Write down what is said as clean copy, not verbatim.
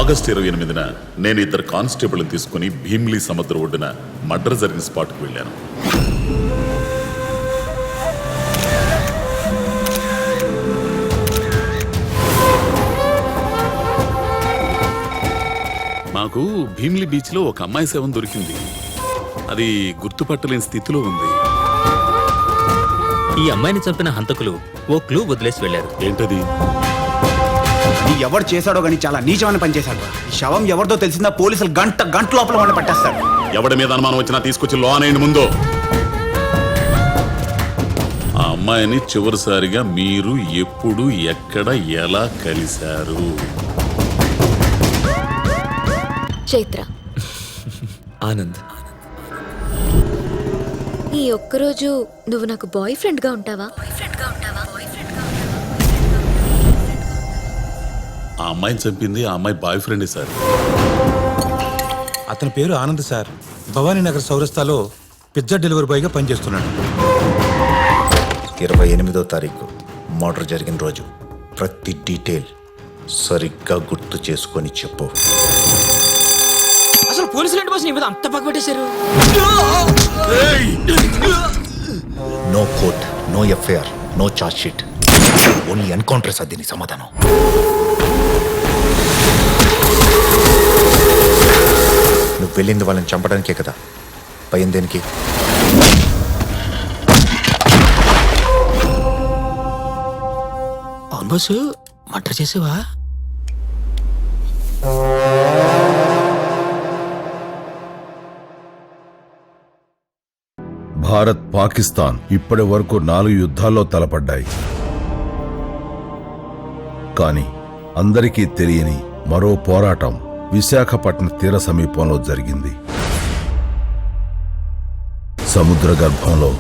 August 28న నేను ఇద్దరు కానిస్టేబుల్ని తీసుకుని భీమ్లీ సముద్ర ఒడ్డున మర్డర్ జరిగిన స్పాట్కి వెళ్ళాను. మాకు భీమ్లీ బీచ్లో ఒక అమ్మాయి శవం దొరికింది. అది గుర్తుపట్టలేని స్థితిలో ఉంది. ఈ అమ్మాయిని చంపిన హంతకులు ఓ క్లూ వదిలేసి వెళ్లారు. ఏంటది? ఎవరు చేశాడో గానీ చాలా నీచమైన పని చేశాడు. ఈ శవం ఎవరిదో తెలిసిందా పోలీసులు గంట లోపల వాళ్ళని పట్టేస్తారు. ఎవడి మీద అనుమానం వచ్చినా తీసుకొచ్చి లో అనేయండి ముందు. ఆ అమ్మాయిని చివరిసారిగా మీరు ఎప్పుడు ఎక్కడ ఎలా కలిశారు? చైత్ర. ఆనంద్. ఈ ఒక్కరోజు నువ్వు నాకు బాయ్ ఫ్రెండ్ గా ఉంటావా? ఆ అమ్మాయిని చంపింది ఆ అమ్మాయి బాయ్ ఫ్రెండే సార్. అతని పేరు ఆనంద్ సార్. భవానీనగర్ చౌరస్తాలో పిజ్జా డెలివరీ బాయ్గా పనిచేస్తున్నాడు. 28వ తారీఖు మర్డర్ జరిగిన రోజు ప్రతి డీటెయిల్ సరిగ్గా గుర్తు చేసుకొని చెప్పు. అసలు పోలీసులు ఏంటి బాస్ నీ మీద అంత పగబట్టేశారు? No court, no FIR, no charge sheet, only encounter sir దీనికి సమాధానం. నువ్వు వెళ్ళింది వాళ్ళని చంపడానికే కదా, భయం దేనికి? అవును బాసు, మర్డర్ చేసేవా? భారత్ పాకిస్తాన్ ఇప్పటి వరకు 4 యుద్ధాల్లో తలపడ్డాయి. కానీ అందరికీ తెలియని మరో పోరాటం విశాఖపట్నం తీర సమీపంలో జరిగింది. సముద్ర గర్భంలో